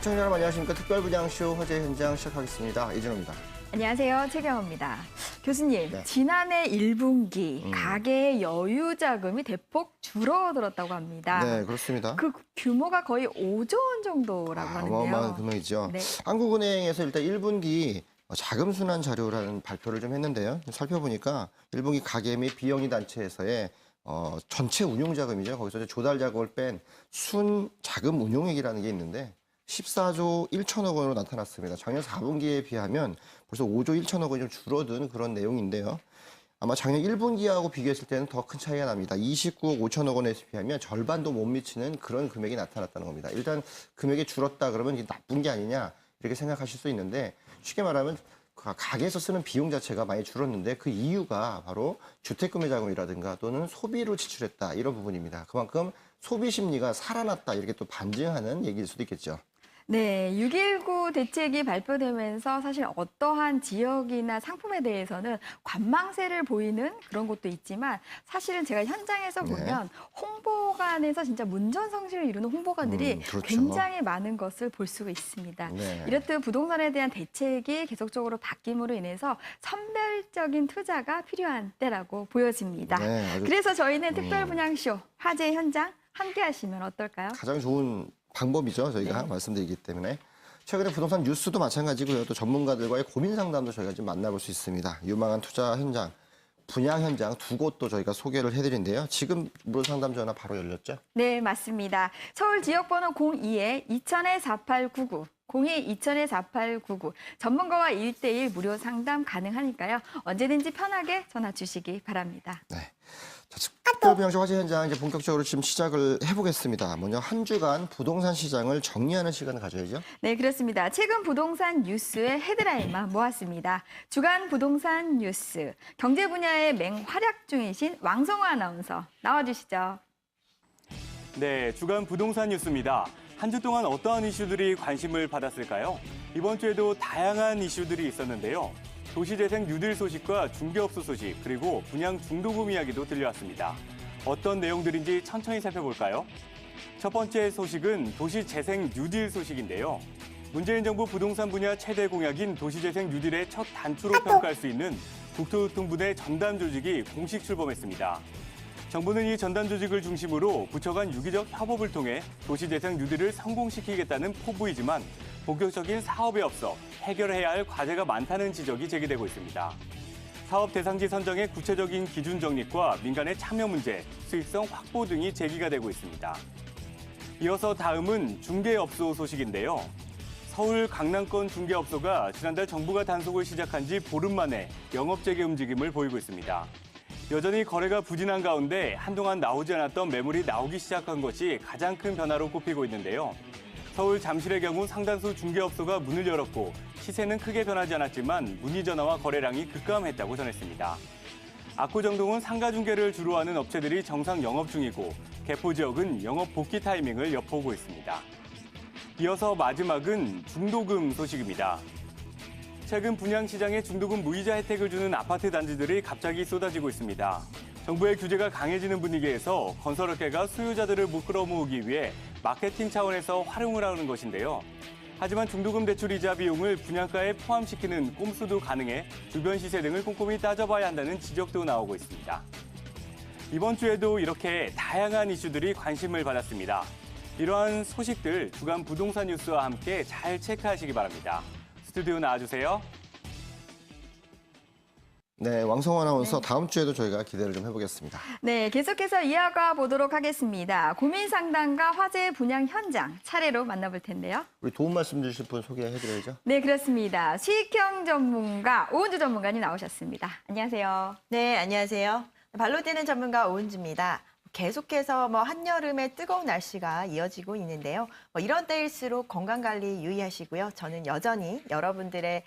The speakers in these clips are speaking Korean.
시청자 여러분 안녕하십니까. 특별분양쇼 화제 현장 시작하겠습니다. 이진호입니다. 안녕하세요. 최경호입니다. 교수님, 네. 지난해 1분기 가계의 여유 자금이 대폭 줄어들었다고 합니다. 네, 그렇습니다. 그 규모가 거의 5조 원 정도라고 하는데요. 어마어마한 금액이죠. 네. 한국은행에서 일단 1분기 자금순환 자료라는 발표를 좀 했는데요. 살펴보니까 1분기 가계 및 비영리 단체에서의 전체 운용 자금이죠. 거기서 이제 조달 자금을 뺀 순 자금 운용액이라는 게 있는데 14조 1천억 원으로 나타났습니다. 작년 4분기에 비하면 벌써 5조 1천억 원이 좀 줄어든 그런 내용인데요. 아마 작년 1분기하고 비교했을 때는 더 큰 차이가 납니다. 29억 5천억 원에 비하면 절반도 못 미치는 그런 금액이 나타났다는 겁니다. 일단 금액이 줄었다 그러면 이게 나쁜 게 아니냐 이렇게 생각하실 수 있는데 쉽게 말하면 가게에서 쓰는 비용 자체가 많이 줄었는데 그 이유가 바로 주택구매 자금이라든가 또는 소비로 지출했다 이런 부분입니다. 그만큼 소비 심리가 살아났다 이렇게 또 반증하는 얘기일 수도 있겠죠. 네, 6.19 대책이 발표되면서 사실 어떠한 지역이나 상품에 대해서는 관망세를 보이는 그런 것도 있지만 사실은 제가 현장에서 보면 홍보관에서 진짜 문전성시를 이루는 홍보관들이 그렇죠. 굉장히 많은 것을 볼 수가 있습니다. 네. 이렇듯 부동산에 대한 대책이 계속적으로 바뀜으로 인해서 선별적인 투자가 필요한 때라고 보여집니다. 네, 아주 그래서 저희는 특별분양쇼 화제 현장 함께 하시면 어떨까요? 가장 좋은 방법이죠. 저희가 말씀드리기 때문에. 최근에 부동산 뉴스도 마찬가지고요. 또 전문가들과의 고민 상담도 저희가 지금 만나볼 수 있습니다. 유망한 투자 현장, 분양 현장 두 곳도 저희가 소개를 해드린데요. 지금 무료 상담 전화 바로 열렸죠? 네, 맞습니다. 서울 지역번호 02-2000-4899. 02-2000-4899. 전문가와 1대1 무료 상담 가능하니까요. 언제든지 편하게 전화 주시기 바랍니다. 네. 자, 특별분양쇼 화제 현장 이제 본격적으로 지금 시작을 해보겠습니다. 먼저 한 주간 부동산 시장을 정리하는 시간을 가져야죠. 네, 그렇습니다. 최근 부동산 뉴스의 헤드라인만 모았습니다. 주간 부동산 뉴스. 경제 분야의 맹활약 중이신 왕성호 아나운서 나와주시죠. 네, 주간 부동산 뉴스입니다. 한 주 동안 어떠한 이슈들이 관심을 받았을까요? 이번 주에도 다양한 이슈들이 있었는데요. 도시재생 뉴딜 소식과 중개업소 소식, 그리고 분양 중도금 이야기도 들려왔습니다. 어떤 내용들인지 천천히 살펴볼까요? 첫 번째 소식은 도시재생 뉴딜 소식인데요. 문재인 정부 부동산 분야 최대 공약인 도시재생 뉴딜의 첫 단추로 평가할 수 있는 국토교통부의 전담 조직이 공식 출범했습니다. 정부는 이 전담 조직을 중심으로 부처 간 유기적 협업을 통해 도시재생 뉴딜을 성공시키겠다는 포부이지만 본격적인 사업에 앞서 해결해야 할 과제가 많다는 지적이 제기되고 있습니다. 사업 대상지 선정의 구체적인 기준 정립과 민간의 참여 문제, 수익성 확보 등이 제기가 되고 있습니다. 이어서 다음은 중개업소 소식인데요. 서울 강남권 중개업소가 지난달 정부가 단속을 시작한 지 보름 만에 영업 재개 움직임을 보이고 있습니다. 여전히 거래가 부진한 가운데 한동안 나오지 않았던 매물이 나오기 시작한 것이 가장 큰 변화로 꼽히고 있는데요. 서울 잠실의 경우 상당수 중개업소가 문을 열었고 시세는 크게 변하지 않았지만 문의 전화와 거래량이 급감했다고 전했습니다. 압구정동은 상가 중개를 주로 하는 업체들이 정상 영업 중이고 개포 지역은 영업 복귀 타이밍을 엿보고 있습니다. 이어서 마지막은 중도금 소식입니다. 최근 분양시장에 중도금 무이자 혜택을 주는 아파트 단지들이 갑자기 쏟아지고 있습니다. 정부의 규제가 강해지는 분위기에서 건설업계가 수요자들을 끌어모으기 위해 마케팅 차원에서 활용을 하는 것인데요. 하지만 중도금 대출 이자 비용을 분양가에 포함시키는 꼼수도 가능해 주변 시세 등을 꼼꼼히 따져봐야 한다는 지적도 나오고 있습니다. 이번 주에도 이렇게 다양한 이슈들이 관심을 받았습니다. 이러한 소식들 주간 부동산 뉴스와 함께 잘 체크하시기 바랍니다. 스튜디오 나와주세요. 네, 왕성호 아나운서 다음 주에도 저희가 기대를 좀 해보겠습니다. 네, 계속해서 이어가 보도록 하겠습니다. 고민 상담과 화제 분양 현장 차례로 만나볼 텐데요. 우리 도움 말씀 주실 분 소개해드려야죠. 네, 그렇습니다. 수익형 전문가 오은주 전문가님 나오셨습니다. 안녕하세요. 네, 안녕하세요. 발로 뛰는 전문가 오은주입니다. 계속해서 한여름의 뜨거운 날씨가 이어지고 있는데요. 이런 때일수록 건강관리 유의하시고요. 저는 여전히 여러분들의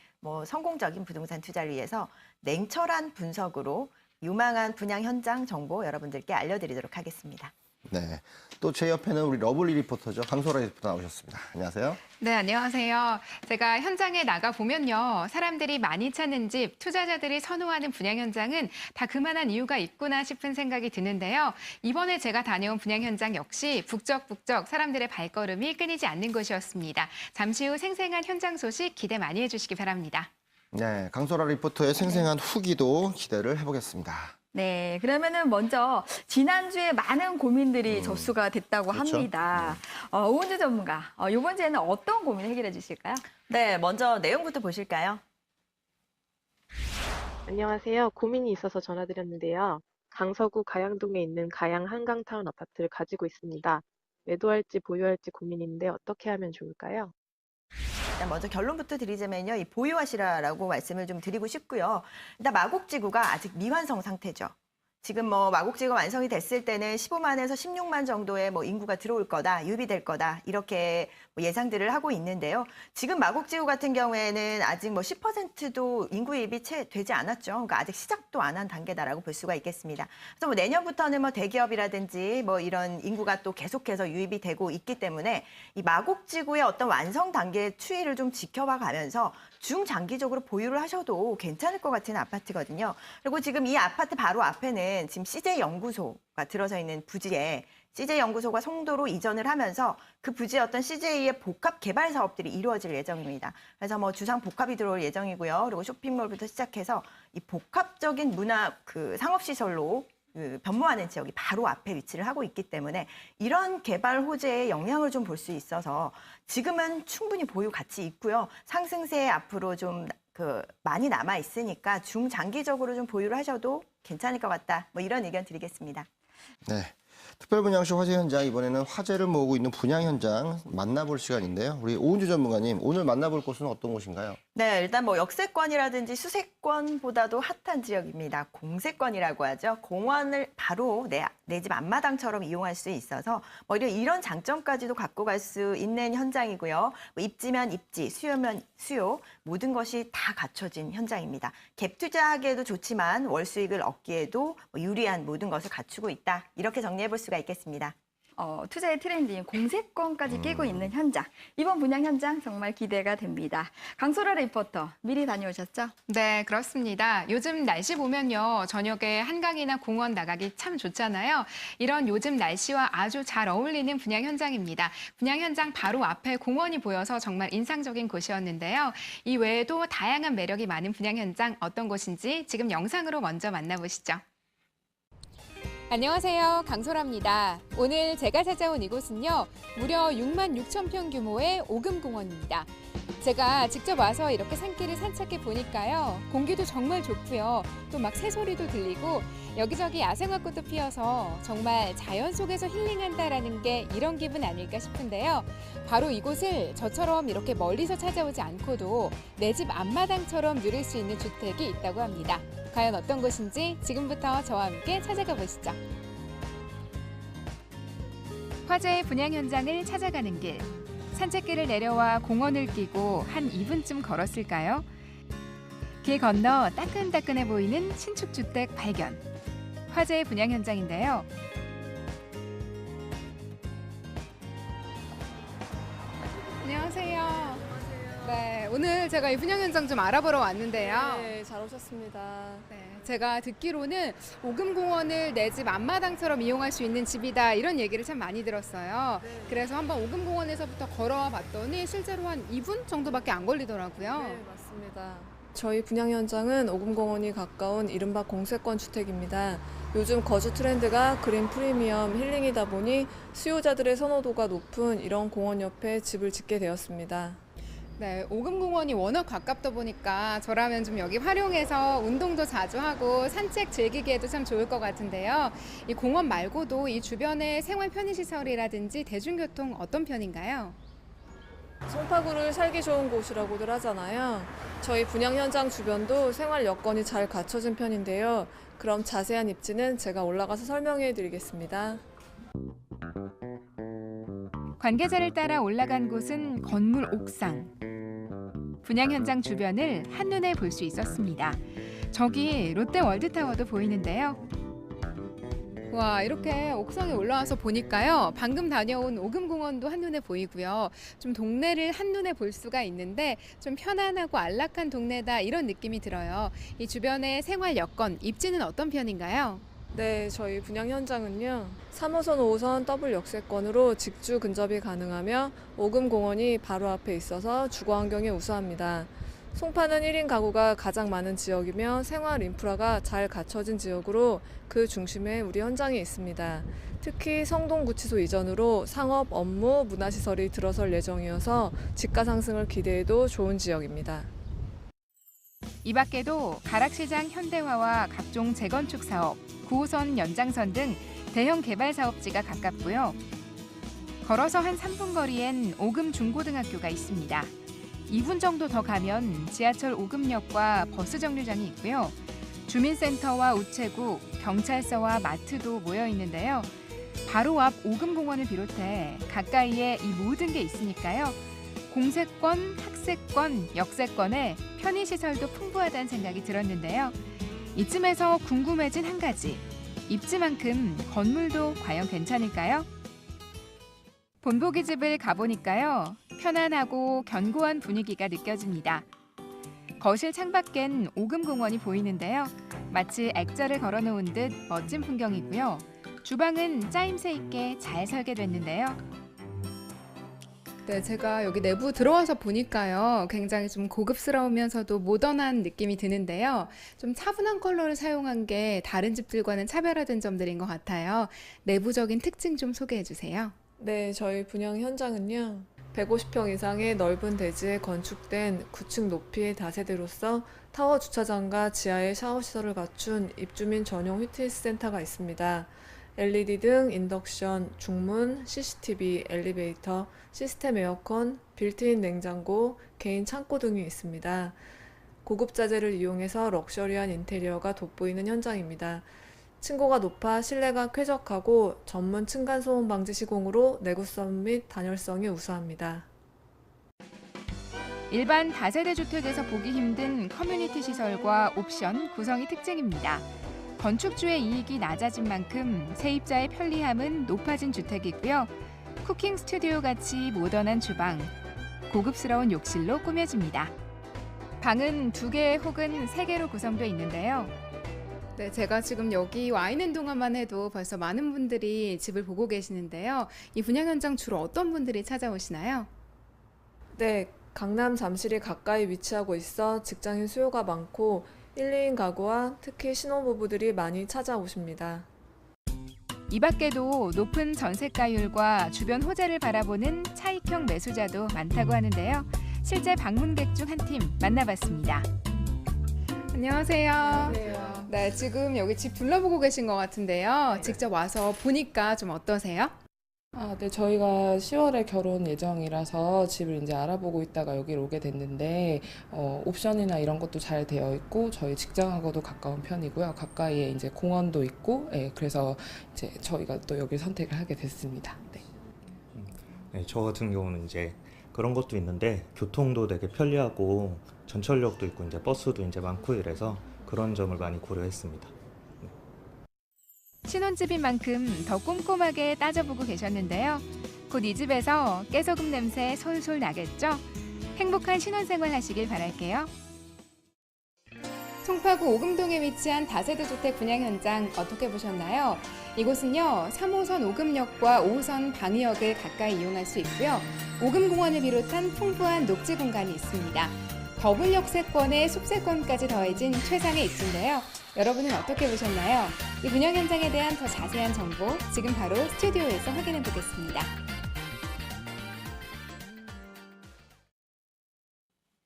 성공적인 부동산 투자를 위해서 냉철한 분석으로 유망한 분양 현장 정보 여러분들께 알려드리도록 하겠습니다. 네. 또 제 옆에는 우리 러블리 리포터죠. 강소라 리포터 나오셨습니다. 안녕하세요. 네, 안녕하세요. 제가 현장에 나가 보면요. 사람들이 많이 찾는 집, 투자자들이 선호하는 분양 현장은 다 그만한 이유가 있구나 싶은 생각이 드는데요. 이번에 제가 다녀온 분양 현장 역시 북적북적 사람들의 발걸음이 끊이지 않는 곳이었습니다. 잠시 후 생생한 현장 소식 기대 많이 해주시기 바랍니다. 네, 강소라 리포터의 생생한 후기도 기대를 해보겠습니다. 네, 그러면은 먼저 지난주에 많은 고민들이 접수가 됐다고 그렇죠. 합니다. 오은주 전문가, 이번 주에는 어떤 고민 해결해 주실까요? 네, 먼저 내용부터 보실까요? 안녕하세요. 고민이 있어서 전화드렸는데요. 강서구 가양동에 있는 가양 한강타운 아파트를 가지고 있습니다. 매도할지 보유할지 고민인데 어떻게 하면 좋을까요? 먼저 결론부터 드리자면요. 이 보유하시라라고 말씀을 좀 드리고 싶고요. 일단 마곡지구가 아직 미완성 상태죠. 지금 뭐 마곡지구가 완성이 됐을 때는 15만에서 16만 정도의 뭐 인구가 들어올 거다, 유입될 거다 이렇게 뭐 예상들을 하고 있는데요. 지금 마곡지구 같은 경우에는 아직 뭐 10%도 인구 유입이 채 되지 않았죠. 그러니까 아직 시작도 안 한 단계다라고 볼 수가 있겠습니다. 그래서 뭐 내년부터는 뭐 대기업이라든지 뭐 이런 인구가 또 계속해서 유입이 되고 있기 때문에 이 마곡지구의 어떤 완성 단계의 추이를 좀 지켜봐 가면서 중장기적으로 보유를 하셔도 괜찮을 것 같은 아파트거든요. 그리고 지금 이 아파트 바로 앞에는 지금 CJ연구소가 들어서 있는 부지에 CJ연구소가 송도로 이전을 하면서 그 부지의 어떤 CJ의 복합 개발 사업들이 이루어질 예정입니다. 그래서 뭐 주상 복합이 들어올 예정이고요. 그리고 쇼핑몰부터 시작해서 이 복합적인 문화 상업시설로 변모하는 지역이 바로 앞에 위치를 하고 있기 때문에 이런 개발 호재에 영향을 좀 볼 수 있어서 지금은 충분히 보유 가치 있고요. 상승세 앞으로 좀 많이 남아 있으니까 중장기적으로 좀 보유를 하셔도 괜찮을 것 같다. 뭐 이런 의견 드리겠습니다. 네. 특별분양쇼 화재 현장, 이번에는 화재를 모으고 있는 분양 현장 만나볼 시간인데요. 우리 오은주 전문가님, 오늘 만나볼 곳은 어떤 곳인가요? 네, 일단 뭐 역세권이라든지 수세권보다도 핫한 지역입니다. 공세권이라고 하죠. 공원을 바로 내 집 앞마당처럼 이용할 수 있어서 뭐 이런 장점까지도 갖고 갈 수 있는 현장이고요. 뭐 입지면 입지, 수요면 수요, 모든 것이 다 갖춰진 현장입니다. 갭 투자하기에도 좋지만 월 수익을 얻기에도 뭐 유리한 모든 것을 갖추고 있다. 이렇게 정리해 볼 수가 있겠습니다. 투자의 트렌드인 공세권까지 끼고 있는 현장. 이번 분양 현장 정말 기대가 됩니다. 강소라 리포터, 미리 다녀오셨죠? 네, 그렇습니다. 요즘 날씨 보면요. 저녁에 한강이나 공원 나가기 참 좋잖아요. 이런 요즘 날씨와 아주 잘 어울리는 분양 현장입니다. 분양 현장 바로 앞에 공원이 보여서 정말 인상적인 곳이었는데요. 이 외에도 다양한 매력이 많은 분양 현장 어떤 곳인지 지금 영상으로 먼저 만나보시죠. 안녕하세요. 강소라입니다. 오늘 제가 찾아온 이곳은요. 무려 6만 6천 평 규모의 오금공원입니다. 제가 직접 와서 이렇게 산길을 산책해 보니까요. 공기도 정말 좋고요. 또 막 새소리도 들리고 여기저기 야생화꽃도 피어서 정말 자연 속에서 힐링한다라는 게 이런 기분 아닐까 싶은데요. 바로 이곳을 저처럼 이렇게 멀리서 찾아오지 않고도 내 집 앞마당처럼 누릴 수 있는 주택이 있다고 합니다. 과연 어떤 곳인지 지금부터 저와 함께 찾아가 보시죠. 화재의 분양 현장을 찾아가는 길. 산책길을 내려와 공원을 끼고 한 2분쯤 걸었을까요? 길 건너 따끈따끈해 보이는 신축 주택 발견. 화재의 분양 현장인데요. 안녕하세요. 네, 오늘 제가 이 분양 현장 좀 알아보러 왔는데요. 네, 잘 오셨습니다. 네, 제가 듣기로는 오금공원을 내 집 앞마당처럼 이용할 수 있는 집이다 이런 얘기를 참 많이 들었어요. 네. 그래서 한번 오금공원에서부터 걸어와 봤더니 실제로 한 2분 정도밖에 안 걸리더라고요. 네, 맞습니다. 저희 분양 현장은 오금공원이 가까운 이른바 공세권 주택입니다. 요즘 거주 트렌드가 그린 프리미엄 힐링이다 보니 수요자들의 선호도가 높은 이런 공원 옆에 집을 짓게 되었습니다. 네, 오금공원이 워낙 가깝다 보니까 저라면 좀 여기 활용해서 운동도 자주 하고 산책 즐기기에도 참 좋을 것 같은데요. 이 공원 말고도 이 주변의 생활 편의시설이라든지 대중교통 어떤 편인가요? 송파구를 살기 좋은 곳이라고들 하잖아요. 저희 분양 현장 주변도 생활 여건이 잘 갖춰진 편인데요. 그럼 자세한 입지는 제가 올라가서 설명해 드리겠습니다. 관계자를 따라 올라간 곳은 건물 옥상. 분양 현장 주변을 한눈에 볼 수 있었습니다. 저기 롯데월드타워도 보이는데요. 와, 이렇게 옥상에 올라와서 보니까요. 방금 다녀온 오금공원도 한눈에 보이고요. 좀 동네를 한눈에 볼 수가 있는데 좀 편안하고 안락한 동네다 이런 느낌이 들어요. 이 주변의 생활 여건, 입지는 어떤 편인가요? 네, 저희 분양 현장은요. 3호선, 5호선 더블 역세권으로 직주 근접이 가능하며 오금공원이 바로 앞에 있어서 주거 환경에 우수합니다. 송파는 1인 가구가 가장 많은 지역이며 생활 인프라가 잘 갖춰진 지역으로 그 중심에 우리 현장이 있습니다. 특히 성동구치소 이전으로 상업, 업무, 문화시설이 들어설 예정이어서 집가 상승을 기대해도 좋은 지역입니다. 이 밖에도 가락시장 현대화와 각종 재건축 사업, 9호선 연장선 등 대형 개발 사업지가 가깝고요. 걸어서 한 3분 거리엔 오금 중고등학교가 있습니다. 2분 정도 더 가면 지하철 오금역과 버스 정류장이 있고요. 주민센터와 우체국, 경찰서와 마트도 모여 있는데요. 바로 앞 오금공원을 비롯해 가까이에 이 모든 게 있으니까요. 공세권, 학세권, 역세권에 편의시설도 풍부하다는 생각이 들었는데요. 이쯤에서 궁금해진 한 가지. 입지만큼 건물도 과연 괜찮을까요? 본보기집을 가보니까요. 편안하고 견고한 분위기가 느껴집니다. 거실 창밖엔 오금공원이 보이는데요. 마치 액자를 걸어놓은 듯 멋진 풍경이고요. 주방은 짜임새 있게 잘 설계됐는데요. 네, 제가 여기 내부 들어와서 보니까요. 굉장히 좀 고급스러우면서도 모던한 느낌이 드는데요. 좀 차분한 컬러를 사용한 게 다른 집들과는 차별화된 점들인 것 같아요. 내부적인 특징 좀 소개해 주세요. 네, 저희 분양 현장은요. 150평 이상의 넓은 대지에 건축된 9층 높이의 다세대로서 타워 주차장과 지하에 샤워 시설을 갖춘 입주민 전용 휘트니스 센터가 있습니다. LED 등 인덕션, 중문, CCTV, 엘리베이터, 시스템 에어컨, 빌트인 냉장고, 개인 창고 등이 있습니다. 고급 자재를 이용해서 럭셔리한 인테리어가 돋보이는 현장입니다. 층고가 높아 실내가 쾌적하고 전문 층간소음 방지 시공으로 내구성 및 단열성이 우수합니다. 일반 다세대 주택에서 보기 힘든 커뮤니티 시설과 옵션 구성이 특징입니다. 건축주의 이익이 낮아진 만큼 세입자의 편리함은 높아진 주택이고요. 쿠킹 스튜디오 같이 모던한 주방, 고급스러운 욕실로 꾸며집니다. 방은 2개 혹은 3개로 구성되어 있는데요. 네, 제가 지금 여기 와 있는 동안만 해도 벌써 많은 분들이 집을 보고 계시는데요. 이 분양 현장 주로 어떤 분들이 찾아오시나요? 네, 강남 잠실이 가까이 위치하고 있어 직장인 수요가 많고 1, 2인 가구와 특히 신혼부부들이 많이 찾아오십니다. 이 밖에도 높은 전세가율과 주변 호재를 바라보는 차익형 매수자도 많다고 하는데요. 실제 방문객 중 한 팀 만나봤습니다. 안녕하세요. 네, 지금 여기 집 둘러보고 계신 것 같은데요. 직접 와서 보니까 좀 어떠세요? 네, 저희가 10월에 결혼 예정이라서 집을 이제 알아보고 있다가 여기로 오게 됐는데, 옵션이나 이런 것도 잘 되어 있고, 저희 직장하고도 가까운 편이고요. 가까이에 이제 공원도 있고, 그래서 이제 저희가 또 여기를 선택을 하게 됐습니다. 네. 네, 저 같은 경우는 이제 그런 것도 있는데, 교통도 되게 편리하고, 전철역도 있고, 이제 버스도 이제 많고 이래서 그런 점을 많이 고려했습니다. 신혼집인 만큼 더 꼼꼼하게 따져보고 계셨는데요. 곧 이 집에서 깨소금 냄새 솔솔 나겠죠? 행복한 신혼생활 하시길 바랄게요. 송파구 오금동에 위치한 다세대 주택 분양 현장 어떻게 보셨나요? 이곳은요, 3호선 오금역과 5호선 방위역을 가까이 이용할 수 있고요. 오금공원을 비롯한 풍부한 녹지 공간이 있습니다. 더블 역세권에 숲세권까지 더해진 최상의 입지인데요. 여러분은 어떻게 보셨나요? 이 분양 현장에 대한 더 자세한 정보 지금 바로 스튜디오에서 확인해 보겠습니다.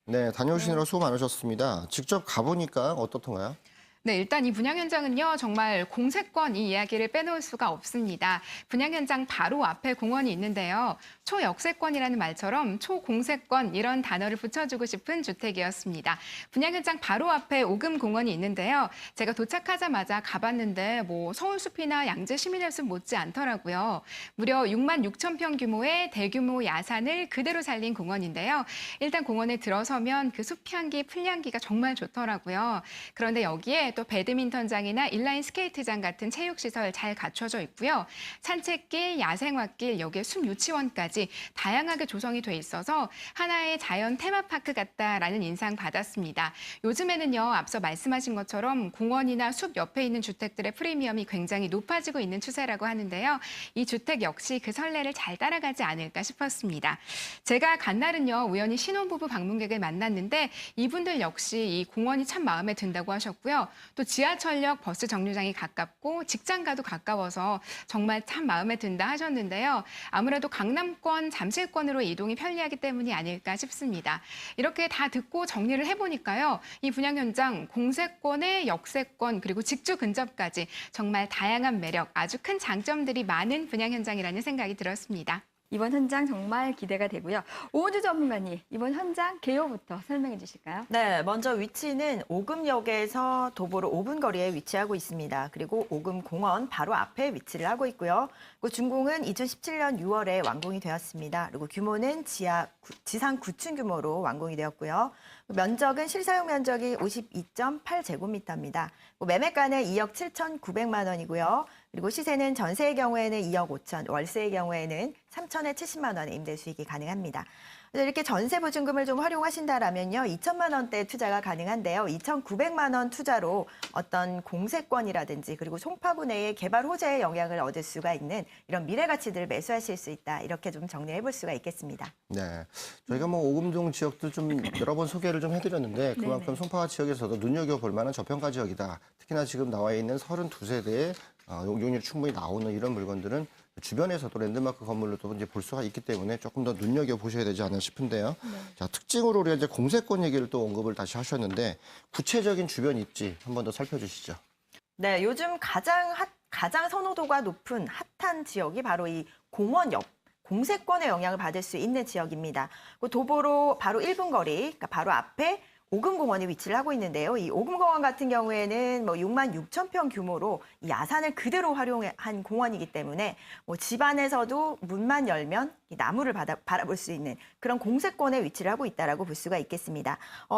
네, 다녀오시느라 수고 많으셨습니다. 직접 가보니까 어떻던가요? 네, 일단 이 분양 현장은요, 정말 공세권 이 이야기를 빼놓을 수가 없습니다. 분양 현장 바로 앞에 공원이 있는데요. 초역세권이라는 말처럼 초공세권 이런 단어를 붙여주고 싶은 주택이었습니다. 분양 현장 바로 앞에 오금공원이 있는데요. 제가 도착하자마자 가봤는데 서울숲이나 양재시민연습 못지 않더라고요. 무려 6만 6천 평 규모의 대규모 야산을 그대로 살린 공원인데요. 일단 공원에 들어서면 그 숲향기, 풀향기가 정말 좋더라고요. 그런데 여기에 실내 또 배드민턴장이나 인라인 스케이트장 같은 체육시설 잘 갖춰져 있고요. 산책길, 야생화길, 여기에 숲 유치원까지 다양하게 조성이 돼 있어서 하나의 자연 테마파크 같다라는 인상 받았습니다. 요즘에는요, 앞서 말씀하신 것처럼 공원이나 숲 옆에 있는 주택들의 프리미엄이 굉장히 높아지고 있는 추세라고 하는데요. 이 주택 역시 그 선례를 잘 따라가지 않을까 싶었습니다. 제가 간 날은요, 우연히 신혼부부 방문객을 만났는데 이분들 역시 이 공원이 참 마음에 든다고 하셨고요. 또 지하철역 버스 정류장이 가깝고 직장가도 가까워서 정말 참 마음에 든다 하셨는데요. 아무래도 강남권, 잠실권으로 이동이 편리하기 때문이 아닐까 싶습니다. 이렇게 다 듣고 정리를 해보니까요. 이 분양 현장 공세권의 역세권 그리고 직주 근접까지 정말 다양한 매력, 아주 큰 장점들이 많은 분양 현장이라는 생각이 들었습니다. 이번 현장 정말 기대가 되고요. 오은주 전문가님, 이번 현장 개요부터 설명해 주실까요? 네, 먼저 위치는 오금역에서 도보로 5분 거리에 위치하고 있습니다. 그리고 오금공원 바로 앞에 위치를 하고 있고요. 그 준공은 2017년 6월에 완공이 되었습니다. 그리고 규모는 지상 9층 규모로 완공이 되었고요. 면적은 실사용 면적이 52.8제곱미터입니다. 매매가는 2억 7,900만 원이고요. 그리고 시세는 전세의 경우에는 2억 5천, 월세의 경우에는 3천에 70만 원의 임대 수익이 가능합니다. 이렇게 전세 보증금을 좀 활용하신다라면요, 2천만 원대 투자가 가능한데요. 2,900만 원 투자로 어떤 공세권이라든지 그리고 송파구 내의 개발 호재의 영향을 얻을 수가 있는 이런 미래 가치들을 매수하실 수 있다. 이렇게 좀 정리해 볼 수가 있겠습니다. 네, 저희가 뭐 오금동 지역들 좀 여러 번 소개를 좀 해드렸는데 그만큼 송파 지역에서도 눈여겨볼 만한 저평가 지역이다. 특히나 지금 나와 있는 32세대의 용적률이 충분히 나오는 이런 물건들은 주변에서도 랜드마크 건물로도 이제 볼 수가 있기 때문에 조금 더 눈여겨 보셔야 되지 않나 싶은데요. 자, 특징으로 우리가 이제 공세권 얘기를 또 언급을 다시 하셨는데 구체적인 주변 입지 한 번 더 살펴주시죠. 네, 요즘 가장 선호도가 높은 핫한 지역이 바로 이 공원 옆 공세권의 영향을 받을 수 있는 지역입니다. 그 도보로 바로 1분 거리, 그러니까 바로 앞에 오금공원이 위치를 하고 있는데요. 이 오금공원 같은 경우에는 6만 6천 평 규모로 이 야산을 그대로 활용한 공원이기 때문에 집 안에서도 문만 열면 이 나무를 바라볼 수 있는 그런 공세권에 위치를 하고 있다라고 볼 수가 있겠습니다.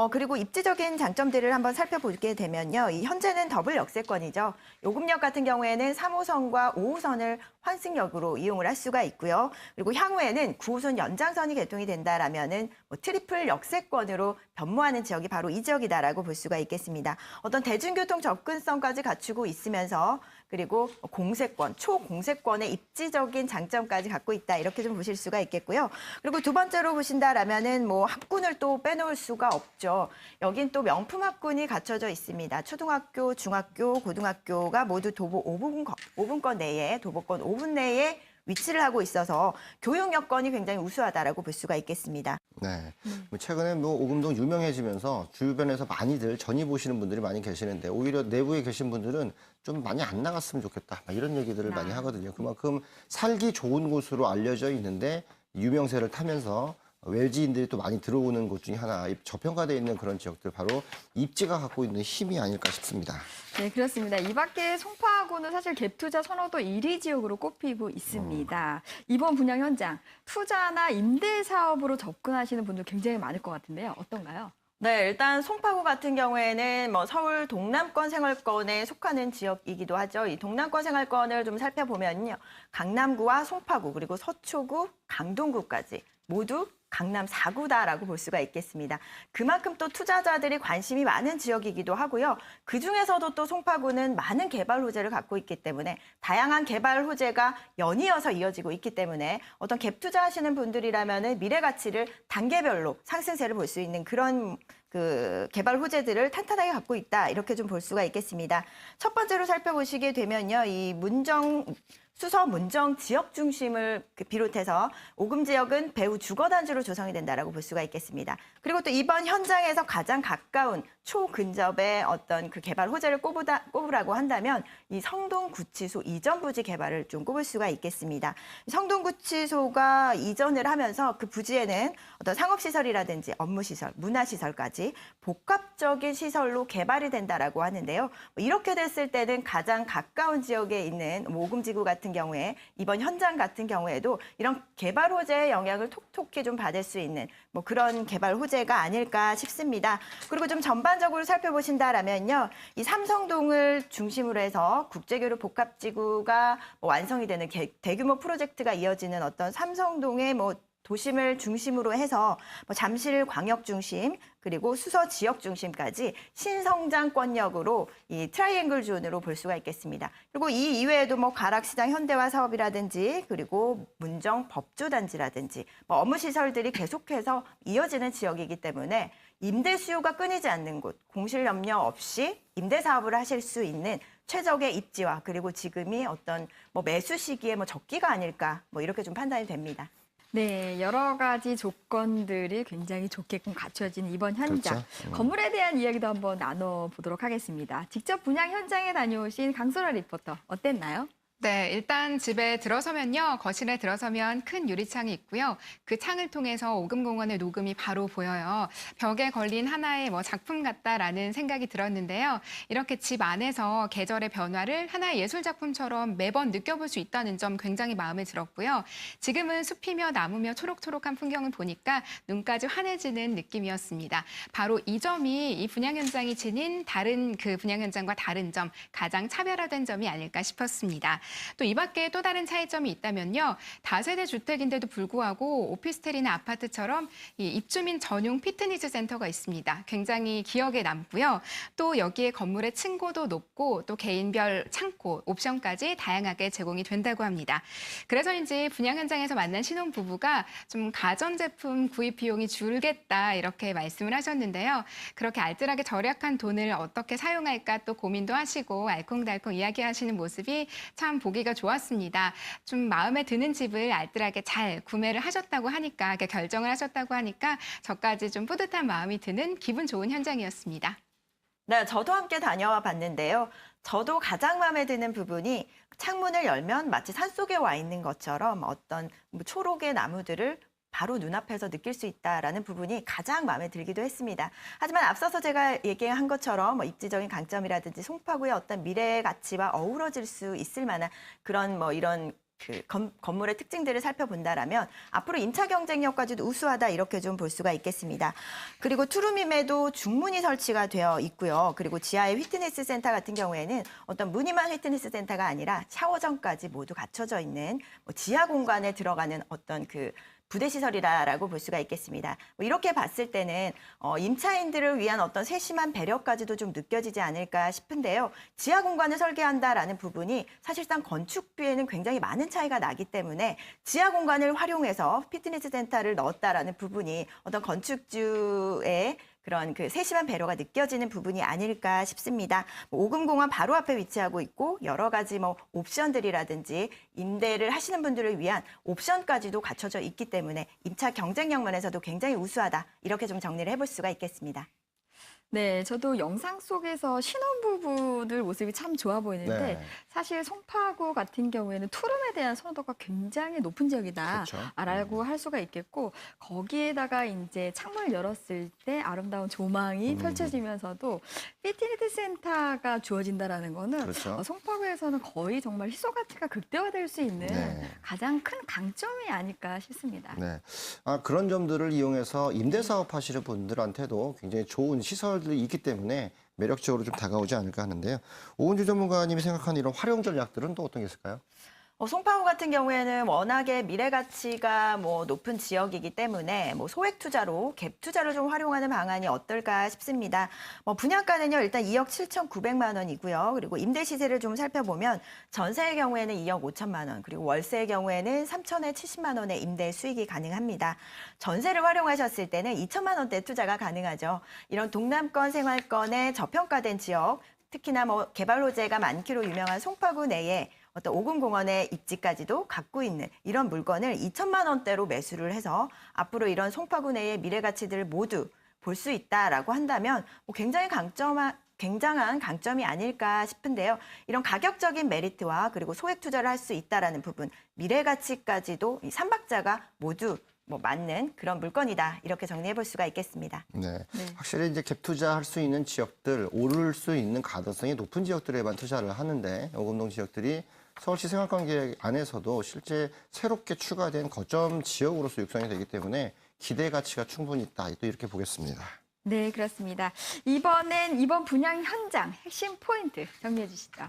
그리고 입지적인 장점들을 한번 살펴보게 되면요. 이 현재는 더블 역세권이죠. 오금역 같은 경우에는 3호선과 5호선을 환승역으로 이용을 할 수가 있고요. 그리고 향후에는 9호선 연장선이 개통이 된다라면은 트리플 역세권으로 변모하는 지역이 바로 이 지역이다라고 볼 수가 있겠습니다. 어떤 대중교통 접근성까지 갖추고 있으면서 그리고 공세권, 초공세권의 입지적인 장점까지 갖고 있다. 이렇게 좀 보실 수가 있겠고요. 그리고 두 번째로 보신다라면은 학군을 또 빼놓을 수가 없죠. 여긴 또 명품 학군이 갖춰져 있습니다. 초등학교, 중학교, 고등학교가 모두 도보 5분권 내에, 도보권 5분 내에 위치를 하고 있어서 교육 여건이 굉장히 우수하다라고 볼 수가 있겠습니다. 네, 최근에 오금동 유명해지면서 주변에서 많이들 전이 보시는 분들이 많이 계시는데 오히려 내부에 계신 분들은 좀 많이 안 나갔으면 좋겠다 이런 얘기들을 많이 하거든요. 그만큼 살기 좋은 곳으로 알려져 있는데 유명세를 타면서 외지인들이 또 많이 들어오는 곳 중에 하나, 저평가되어 있는 그런 지역들 바로 입지가 갖고 있는 힘이 아닐까 싶습니다. 네, 그렇습니다. 이 밖에 송파구는 사실 갭투자 선호도 1위 지역으로 꼽히고 있습니다. 이번 분양 현장, 투자나 임대 사업으로 접근하시는 분들 굉장히 많을 것 같은데요. 어떤가요? 네, 일단 송파구 같은 경우에는 서울 동남권 생활권에 속하는 지역이기도 하죠. 이 동남권 생활권을 좀 살펴보면요. 강남구와 송파구, 그리고 서초구, 강동구까지 모두 강남 4구다라고 볼 수가 있겠습니다. 그만큼 또 투자자들이 관심이 많은 지역이기도 하고요. 그중에서도 또 송파구는 많은 개발 호재를 갖고 있기 때문에 다양한 개발 호재가 연이어서 이어지고 있기 때문에 어떤 갭 투자하시는 분들이라면 미래 가치를 단계별로 상승세를 볼 수 있는 그런 개발 호재들을 탄탄하게 갖고 있다. 이렇게 좀 볼 수가 있겠습니다. 첫 번째로 살펴보시게 되면요. 이 수서 문정 지역 중심을 비롯해서 오금 지역은 배후 주거 단지로 조성이 된다라고 볼 수가 있겠습니다. 그리고 또 이번 현장에서 가장 가까운 초근접의 어떤 그 개발 호재를 꼽으라고 한다면 이 성동구치소 이전 부지 개발을 좀 꼽을 수가 있겠습니다. 성동구치소가 이전을 하면서 그 부지에는 어떤 상업시설이라든지 업무시설, 문화시설까지 복합적인 시설로 개발이 된다라고 하는데요. 이렇게 됐을 때는 가장 가까운 지역에 있는 오금지구 같은 같은 경우에 이번 현장 같은 경우에도 이런 개발 호재의 영향을 톡톡히 좀 받을 수 있는 뭐 그런 개발 호재가 아닐까 싶습니다. 그리고 좀 전반적으로 살펴보신다라면요, 이 삼성동을 중심으로 해서 국제교류 복합지구가 뭐 완성이 되는 대규모 프로젝트가 이어지는 어떤 삼성동의 뭐 도심을 중심으로 해서 뭐 잠실 광역 중심 그리고 수서 지역 중심까지 신성장권역으로 이 트라이앵글 존으로 볼 수가 있겠습니다. 그리고 이 이외에도 뭐 가락시장 현대화 사업이라든지 그리고 문정 법조단지라든지 뭐 업무 시설들이 계속해서 이어지는 지역이기 때문에 임대 수요가 끊이지 않는 곳, 공실 염려 없이 임대 사업을 하실 수 있는 최적의 입지와 그리고 지금이 어떤 뭐 매수 시기에 뭐 적기가 아닐까 뭐 이렇게 좀 판단이 됩니다. 네, 여러 가지 조건들이 굉장히 좋게끔 갖춰진 이번 현장. 그렇죠. 건물에 대한 이야기도 한번 나눠보도록 하겠습니다. 직접 분양 현장에 다녀오신 강소라 리포터, 어땠나요? 네, 일단 집에 들어서면요. 거실에 들어서면 큰 유리창이 있고요. 그 창을 통해서 오금공원의 녹음이 바로 보여요. 벽에 걸린 하나의 뭐 작품 같다라는 생각이 들었는데요. 이렇게 집 안에서 계절의 변화를 하나의 예술작품처럼 매번 느껴볼 수 있다는 점 굉장히 마음에 들었고요. 지금은 숲이며 나무며 초록초록한 풍경을 보니까 눈까지 환해지는 느낌이었습니다. 바로 이 점이 이 분양 현장이 지닌 다른 그 분양 현장과 다른 점, 가장 차별화된 점이 아닐까 싶었습니다. 또 이 밖에 또 다른 차이점이 있다면요. 다세대 주택인데도 불구하고 오피스텔이나 아파트처럼 이 입주민 전용 피트니스 센터가 있습니다. 굉장히 기억에 남고요. 또 여기에 건물의 층고도 높고 또 개인별 창고, 옵션까지 다양하게 제공이 된다고 합니다. 그래서인지 분양 현장에서 만난 신혼부부가 좀 가전제품 구입 비용이 줄겠다 이렇게 말씀을 하셨는데요. 그렇게 알뜰하게 절약한 돈을 어떻게 사용할까 또 고민도 하시고 알콩달콩 이야기하시는 모습이 참 보기가 좋았습니다. 좀 마음에 드는 집을 알뜰하게 잘 구매를 하셨다고 하니까, 결정을 하셨다고 하니까 저까지 좀 뿌듯한 마음이 드는 기분 좋은 현장이었습니다. 네, 저도 함께 다녀와 봤는데요. 저도 가장 마음에 드는 부분이 창문을 열면 마치 산속에 와 있는 것처럼 어떤 초록의 나무들을 바로 눈앞에서 느낄 수 있다라는 부분이 가장 마음에 들기도 했습니다. 하지만 앞서서 제가 얘기한 것처럼 뭐 입지적인 강점이라든지 송파구의 어떤 미래의 가치와 어우러질 수 있을 만한 그런 뭐 이런 그 건물의 특징들을 살펴본다라면 앞으로 임차 경쟁력까지도 우수하다 이렇게 좀 볼 수가 있겠습니다. 그리고 투룸임에도 중문이 설치가 되어 있고요. 그리고 지하의 피트니스 센터 같은 경우에는 어떤 무늬만 피트니스 센터가 아니라 샤워장까지 모두 갖춰져 있는 뭐 지하 공간에 들어가는 어떤 그 부대 시설이라고 볼 수가 있겠습니다. 뭐 이렇게 봤을 때는 임차인들을 위한 어떤 세심한 배려까지도 좀 느껴지지 않을까 싶은데요. 지하 공간을 설계한다라는 부분이 사실상 건축비에는 굉장히 많은 차이가 나기 때문에 지하 공간을 활용해서 피트니스 센터를 넣었다라는 부분이 어떤 건축주의 그런 그 세심한 배려가 느껴지는 부분이 아닐까 싶습니다. 오금공원 바로 앞에 위치하고 있고 여러 가지 뭐 옵션들이라든지 임대를 하시는 분들을 위한 옵션까지도 갖춰져 있기 때문에 임차 경쟁력 면에서도 굉장히 우수하다. 이렇게 좀 정리를 해볼 수가 있겠습니다. 네, 저도 영상 속에서 신혼부부들 모습이 참 좋아 보이는데 네. 사실 송파구 같은 경우에는 투룸에 대한 선호도가 굉장히 높은 지역이다라고 그렇죠. 할 수가 있겠고 거기에다가 이제 창문을 열었을 때 아름다운 조망이 펼쳐지면서도 피트니스 센터가 주어진다라는 거는 그렇죠. 송파구에서는 거의 정말 희소 가치가 극대화될 수 있는 네. 가장 큰 강점이 아닐까 싶습니다. 네. 그런 점들을 이용해서 임대 사업 하시는 분들한테도 굉장히 좋은 시설들이 있기 때문에 매력적으로 좀 다가오지 않을까 하는데요. 오은주 전문가님이 생각하는 이런 활용 전략들은 또 어떤 게 있을까요? 송파구 같은 경우에는 워낙에 미래 가치가 뭐 높은 지역이기 때문에 뭐 소액 투자로 갭 투자를 좀 활용하는 방안이 어떨까 싶습니다. 뭐 분양가는요 일단 2억 7,900만 원이고요. 그리고 임대 시세를 좀 살펴보면 전세의 경우에는 2억 5천만 원, 그리고 월세의 경우에는 3천에 70만 원의 임대 수익이 가능합니다. 전세를 활용하셨을 때는 2천만 원대 투자가 가능하죠. 이런 동남권 생활권의 저평가된 지역, 특히나 뭐 개발 호재가 많기로 유명한 송파구 내에 어떤 오금공원의 입지까지도 갖고 있는 이런 물건을 2천만 원대로 매수를 해서 앞으로 이런 송파구 내의 미래 가치들을 모두 볼 수 있다라고 한다면 굉장히 굉장한 강점이 아닐까 싶은데요. 이런 가격적인 메리트와 그리고 소액 투자를 할 수 있다라는 부분, 미래 가치까지도 이 삼박자가 모두 뭐 맞는 그런 물건이다 이렇게 정리해 볼 수가 있겠습니다. 네. 네. 확실히 이제 갭 투자할 수 있는 지역들, 오를 수 있는 가능성이 높은 지역들에만 투자를 하는데 오금동 지역들이 서울시 생활권 계획 안에서도 실제 새롭게 추가된 거점 지역으로서 육성이 되기 때문에 기대 가치가 충분히 있다. 또 이렇게 보겠습니다. 네, 그렇습니다. 이번 분양 현장 핵심 포인트 정리해 주시죠.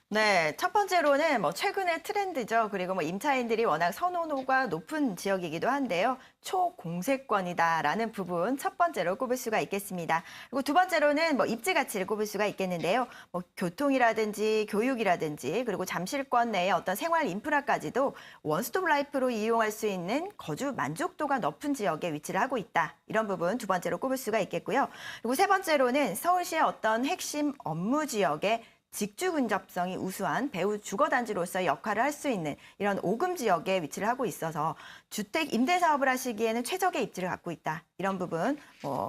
네, 첫 번째로는 뭐 최근의 트렌드죠. 그리고 뭐 임차인들이 워낙 선호도가 높은 지역이기도 한데요. 초공세권이다라는 부분 첫 번째로 꼽을 수가 있겠습니다. 그리고 두 번째로는 뭐 입지 가치를 꼽을 수가 있겠는데요. 뭐 교통이라든지 교육이라든지 그리고 잠실권 내의 어떤 생활 인프라까지도 원스톱 라이프로 이용할 수 있는 거주 만족도가 높은 지역에 위치를 하고 있다. 이런 부분 두 번째로 꼽을 수가 있겠고요. 그리고 세 번째로는 서울시의 어떤 핵심 업무 지역에 직주 근접성이 우수한 배후 주거단지로서의 역할을 할 수 있는 이런 5금 지역에 위치를 하고 있어서 주택 임대 사업을 하시기에는 최적의 입지를 갖고 있다. 이런 부분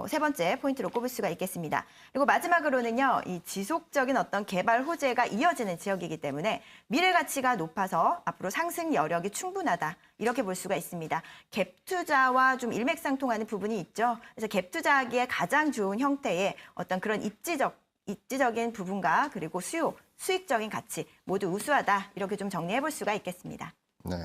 세 번째 포인트로 꼽을 수가 있겠습니다. 그리고 마지막으로는요, 이 지속적인 어떤 개발 호재가 이어지는 지역이기 때문에 미래 가치가 높아서 앞으로 상승 여력이 충분하다. 이렇게 볼 수가 있습니다. 갭 투자와 좀 일맥상통하는 부분이 있죠. 그래서 갭 투자하기에 가장 좋은 형태의 어떤 그런 입지적인 부분과 그리고 수요, 수익적인 가치 모두 우수하다. 이렇게 좀 정리해 볼 수가 있겠습니다. 네.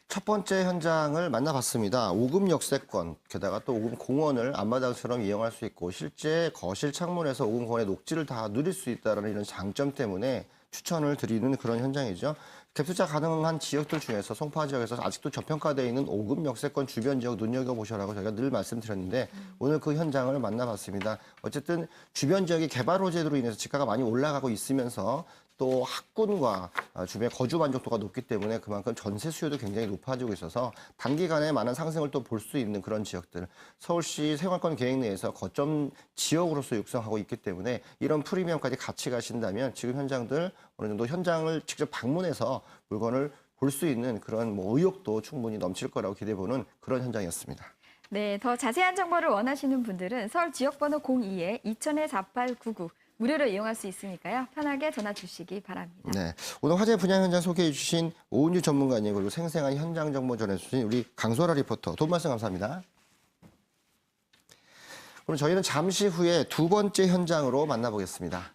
첫 번째 현장을 만나봤습니다. 5금 역세권, 게다가 또 5금 공원을 앞마당처럼 이용할 수 있고 실제 거실 창문에서 5금 공원의 녹지를 다 누릴 수 있다는 이런 장점 때문에 추천을 드리는 그런 현장이죠. 갭투자 가능한 지역들 중에서 송파 지역에서 아직도 저평가되어 있는 5금 역세권 주변 지역 눈여겨보시라고 저희가 늘 말씀드렸는데 오늘 그 현장을 만나봤습니다. 어쨌든 주변 지역의 개발 호재로 인해서 지가가 많이 올라가고 있으면서 또 학군과 주변 거주 만족도가 높기 때문에 그만큼 전세 수요도 굉장히 높아지고 있어서 단기간에 많은 상승을 또 볼 수 있는 그런 지역들. 서울시 생활권 계획 내에서 거점 지역으로서 육성하고 있기 때문에 이런 프리미엄까지 같이 가신다면 지금 현장들 어느 정도 현장을 직접 방문해서 물건을 볼 수 있는 그런 의욕도 충분히 넘칠 거라고 기대해보는 그런 현장이었습니다. 네, 더 자세한 정보를 원하시는 분들은 서울 지역번호 02-2000-4899 무료로 이용할 수 있으니까요. 편하게 전화 주시기 바랍니다. 네, 오늘 화재 분양 현장 소개해 주신 오은유 전문가님 그리고 생생한 현장 정보 전해주신 우리 강소라 리포터 도움 말씀 감사합니다. 그럼 저희는 잠시 후에 두 번째 현장으로 만나보겠습니다.